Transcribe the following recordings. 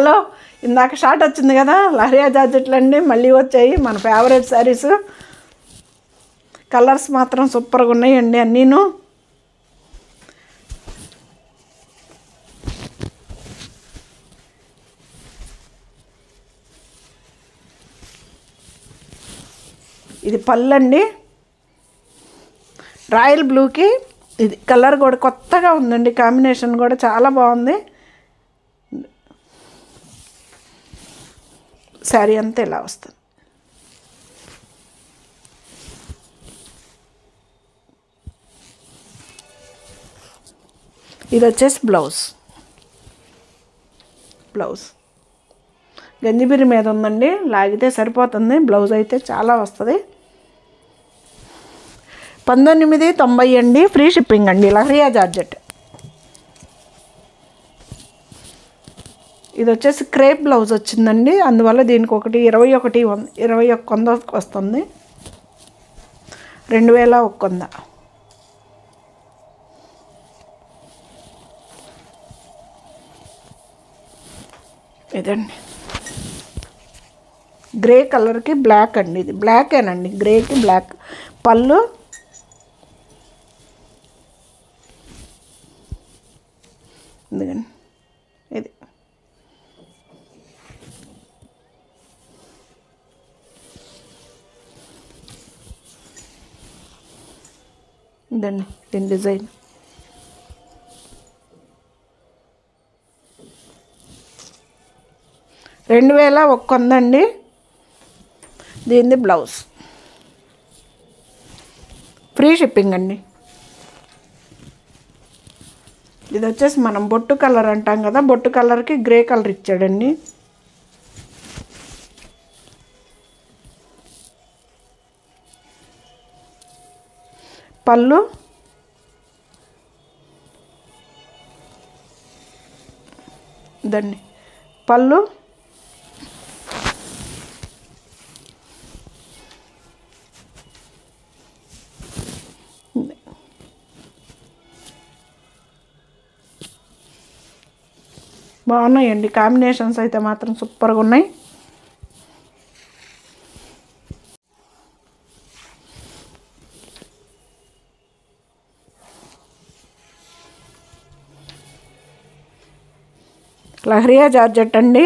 Hello, ఇందాక short వచ్చింది కదా, లహరియా జార్జెట్లు అండి మళ్ళీ వచ్చాయి మన ఫేవరెట్ శారీస్. కలర్స్ మాత్రం సూపర్గా ఉన్నాయండి అన్నీను. ఇది పళ్ళు అండి, రాయల్ బ్లూకి ఇది కలర్ కూడా కొత్తగా ఉందండి, కాంబినేషన్ కూడా చాలా బాగుంది. శారీ అంతా ఇలా వస్తుంది. ఇది వచ్చేసి బ్లౌజ్ గంజిబిరి మీద ఉందండి, లాగితే సరిపోతుంది. బ్లౌజ్ అయితే చాలా వస్తుంది. 1990 అండి, ఫ్రీ షిప్పింగ్ అండి. లహరియా జార్జెట్. ఇది వచ్చేసి క్రేప్ బ్లౌజ్ వచ్చిందండి, అందువల్ల దీనికి ఒకటి 2100 వస్తుంది. 2100. ఇదండి గ్రే కలర్కి బ్లాక్ అండి, ఇది బ్లాకేనండి, గ్రేకి బ్లాక్. పళ్ళు ఎందుకండి ఇది ఇదండి దీని డిజైన్. $2100 దీనిది బ్లౌజ్. ఫ్రీ షిప్పింగ్ అండి. ఇది వచ్చేసి మనం బొట్టు కలర్ అంటాం కదా, బొట్టు కలర్కి గ్రే కలర్ ఇచ్చాడండి. పళ్ళు ఇదండి పళ్ళు. బాగున్నాయండి, కాంబినేషన్స్ అయితే మాత్రం సూపర్గా ఉన్నాయి. లహరియా జార్జెట్ అండి.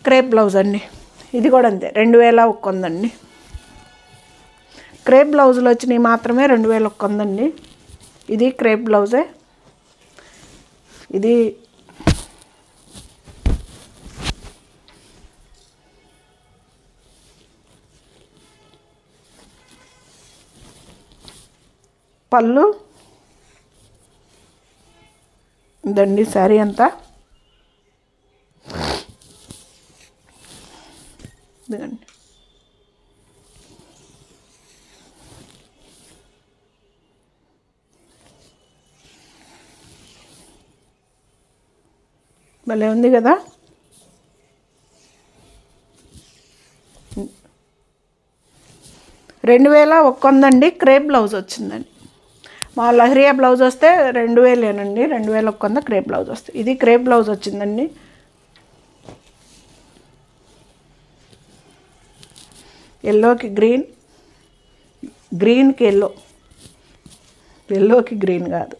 క్రేప్ బ్లౌజ్ అండి, ఇది కూడా అంతే 2100 అండి. క్రేప్ బ్లౌజులు వచ్చినాయి మాత్రమే 2100 అండి. ఇది క్రేప్ బ్లౌజే. ఇది పళ్ళు ఇదండి శారీ అంతా. ఇదండి భలే ఉంది కదా. $2100 క్రేప్ బ్లౌజ్ వచ్చిందండి. మా లహరియా బ్లౌజ్ వస్తే 2000 2100 క్రేప్ బ్లౌజ్ వస్తుంది. ఇది క్రేప్ బ్లౌజ్ వచ్చిందండి. ఎల్లోకి గ్రీన్, గ్రీన్కి ఎల్లోకి గ్రీన్ కాదు.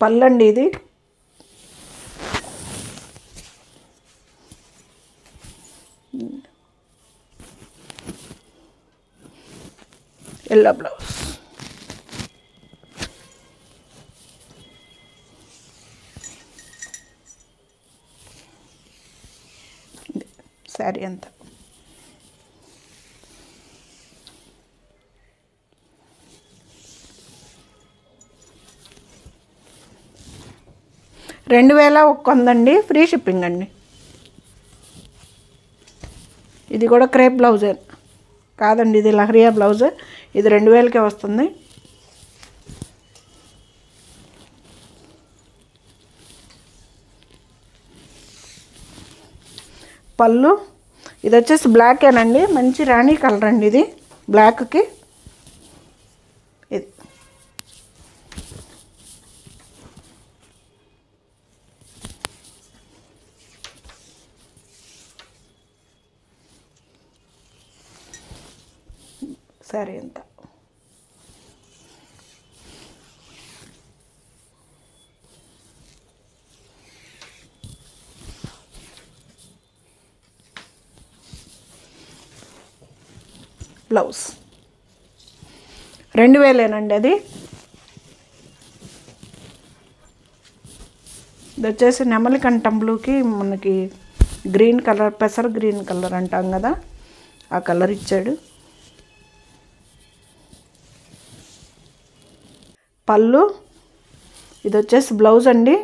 పళ్ళండి ఇది. Yellow blouse. శారీ అంతా. $2100 ఫ్రీ షిప్పింగ్ అండి. ఇది కూడా క్రేప్ బ్లౌజే కాదండి, ఇది లహరియా బ్లౌజ్. ఇది 2000కే వస్తుంది. పళ్ళు ఇది వచ్చేసి బ్లాకేనండి, మంచి రాణి కలర్ అండి ఇది బ్లాక్కి. ఇది సారీ అంతా. బ్లౌజ్ 2000 అది. ఇది వచ్చేసి నెమలి కంఠం బ్లూకి మనకి గ్రీన్ కలర్, పెసర్ గ్రీన్ కలర్ అంటాం కదా, ఆ కలర్ ఇచ్చాడు. పళ్ళు ఇది వచ్చేసి బ్లౌజ్ అండి.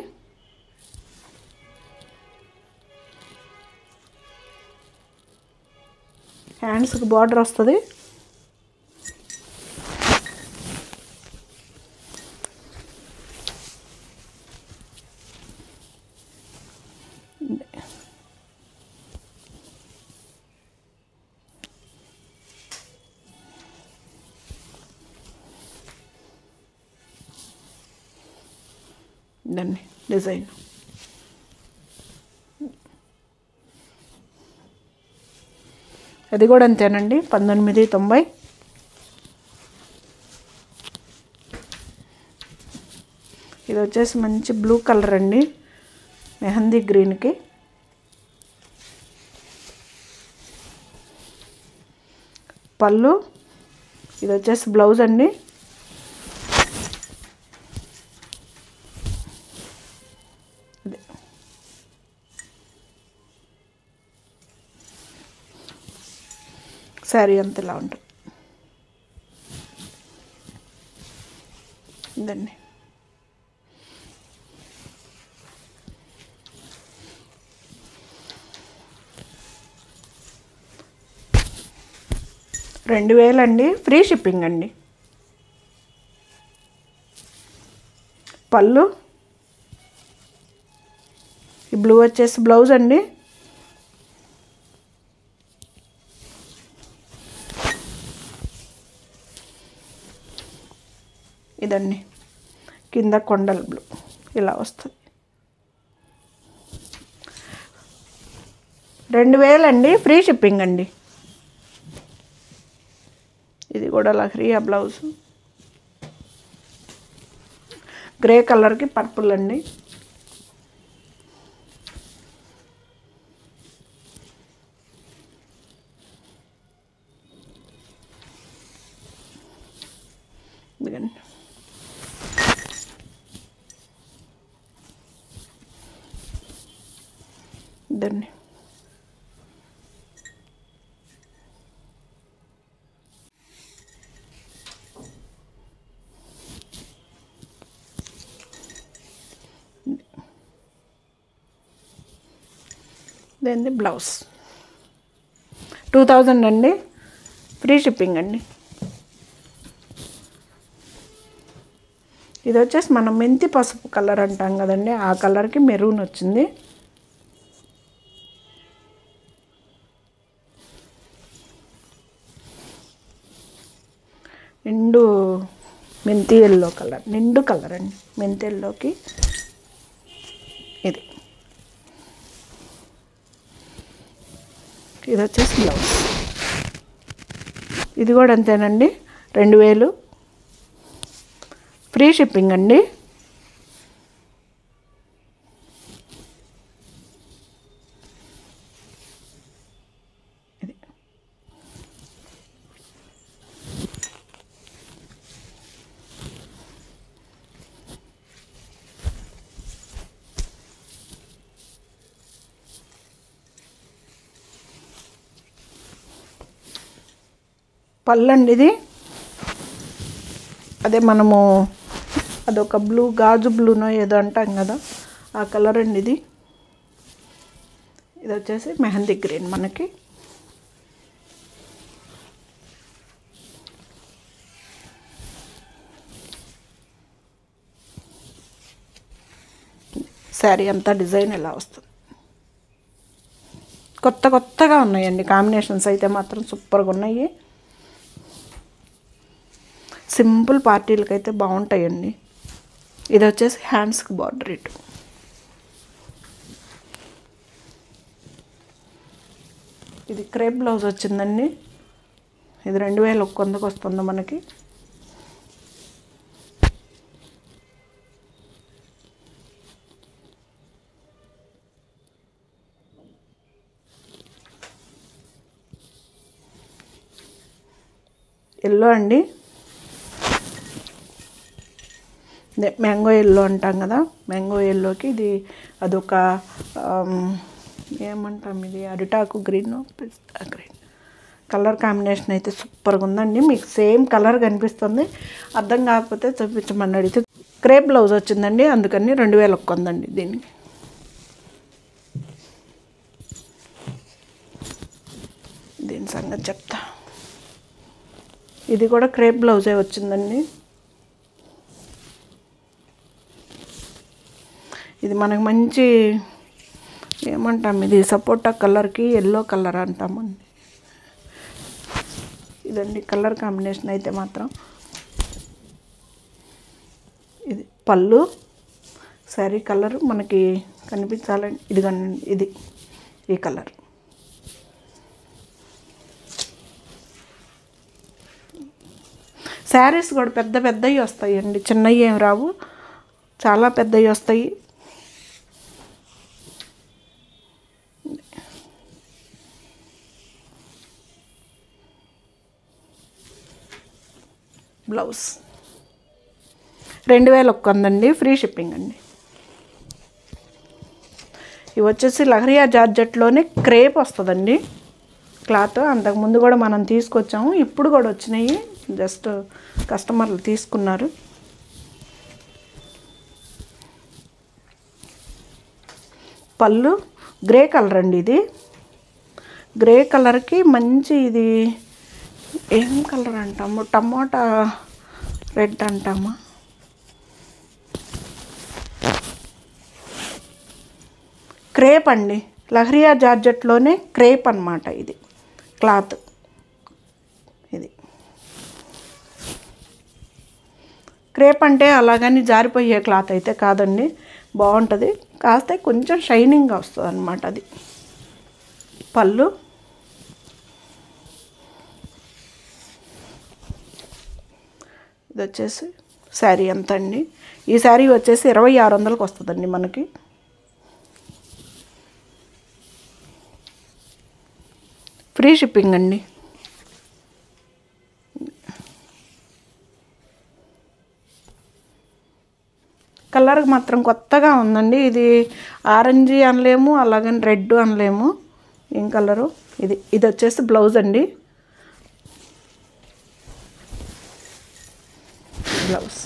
హ్యాండ్స్కి బార్డర్ వస్తుంది. దాన్ని డిజైన్ అది కూడా అంతేనండి, 1990. ఇది వచ్చేసి మంచి బ్లూ కలర్ అండి, మెహందీ గ్రీన్కి. పళ్ళు ఇది వచ్చేసి బ్లౌజ్ అండి. శారీ అంత ఇలా ఉంటుంది. ఇదండి. $2000 ఫ్రీ షిప్పింగ్ అండి. పళ్ళు ఈ బ్లూ వచ్చేసి బ్లౌజ్ అండి. ఇదండి కింద కొండల బ్లూ ఇలా వస్తుంది. 2000 ఫ్రీ షిప్పింగ్ అండి. ఇది కూడా లహరియా బ్లౌజ్, గ్రే కలర్కి పర్పుల్ అండి. ఇదిగండి. ఇదండి. ఇదండి బ్లౌజ్. 2000 అండి, ఫ్రీ షిప్పింగ్ అండి. ఇది వచ్చేసి మనం మెంతి పసుపు కలర్ అంటాం కదండి, ఆ కలర్కి మెరూన్ వచ్చింది. నిండు మెంతి ఎల్లో కలర్, నిండు కలర్ అండి మెంతి ఎల్లోకి. ఇది ఇది వచ్చేసి బ్లౌజ్. ఇది కూడా అంతేనండి, 2000 ఫ్రీ షిప్పింగ్ అండి. ఇది పళ్ళండి. ఇది అదే మనము అదొక బ్లూ, గాజు బ్లూనో ఏదో అంటాం కదా, ఆ కలర్ అండి ఇది. ఇది వచ్చేసి మెహందీ గ్రీన్ మనకి. శారీ అంతా డిజైన్ ఎలా వస్తుంది. కొత్తగా ఉన్నాయండి. కాంబినేషన్స్ అయితే మాత్రం సూపర్గా ఉన్నాయి. సింపుల్ పార్టీలకి అయితే బాగుంటాయండి. ఇది వచ్చేసి హ్యాండ్స్కి బార్డర్ ఇటు. ఇది క్రేప్ బ్లౌజ్ వచ్చిందండి. ఇది 2100కి వస్తుంది మనకి. ఎల్లో అండి, మ్యాంగో ఎల్లో అంటాం కదా, మ్యాంగో ఎల్లోకి ఇది అదొక ఏమంటాం, ఇది అరిటాకు గ్రీన్, పిస్తా గ్రీన్ కలర్ కాంబినేషన్ అయితే సూపర్గా ఉందండి. మీకు సేమ్ కలర్ కనిపిస్తుంది, అర్థం కాకపోతే చూపించమని అడిగితే. క్రేప్ బ్లౌజ్ వచ్చిందండి, అందుకని 2000కి ఉందండి. దీనికి దీని సంగతి చెప్తా. ఇది కూడా క్రేప్ బ్లౌజే వచ్చిందండి. ఇది మనకు మంచి ఏమంటాం, ఇది సపోటా కలర్కి ఎల్లో కలర్ అంటామండి. ఇదండి కలర్ కాంబినేషన్ అయితే మాత్రం. ఇది పళ్ళు, శారీ కలర్ మనకి కనిపించాలండి. ఇదిగోండి, ఇది ఈ కలర్. శారీస్ కూడా పెద్దవి వస్తాయండి, చిన్నవి ఏమి రావు, చాలా పెద్దవి వస్తాయి. బ్లౌజ్ 2000కి ఉందండి, ఫ్రీ షిప్పింగ్ అండి. ఇవి వచ్చేసి లహరియా జార్జెట్లోనే క్రేప్ వస్తుందండి క్లాత్. అంతకుముందు కూడా మనం తీసుకొచ్చాము, ఇప్పుడు కూడా వచ్చినాయి, జస్ట్ కస్టమర్లు తీసుకున్నారు. పళ్ళు గ్రే కలర్ అండి. ఇది గ్రే కలర్కి మంచి, ఇది ఏం కలర్ అంటాము, టమోటా రెడ్ అంటామా, క్రేప్ అండి. లహరియా జార్జెట్లోనే క్రేప్ అన్నమాట ఇది క్లాత్. ఇది క్రేప్ అంటే అలాగని జారిపోయే క్లాత్ అయితే కాదండి, బాగుంటుంది, కాస్త కొంచెం షైనింగ్గా వస్తుంది అన్నమాట. అది పళ్ళు. ఇది వచ్చేసి శారీ ఎంత అండి, ఈ శారీ వచ్చేసి 2600కి వస్తుందండి మనకి. ఫ్రీ షిప్పింగ్ అండి. కలర్ మాత్రం కొత్తగా ఉందండి. ఇది ఆరెంజ్ అనలేము, అలాగని రెడ్ అనలేము, ఏం కలరు ఇది. ఇది వచ్చేసి బ్లౌజ్ అండి, బ్లౌజ్.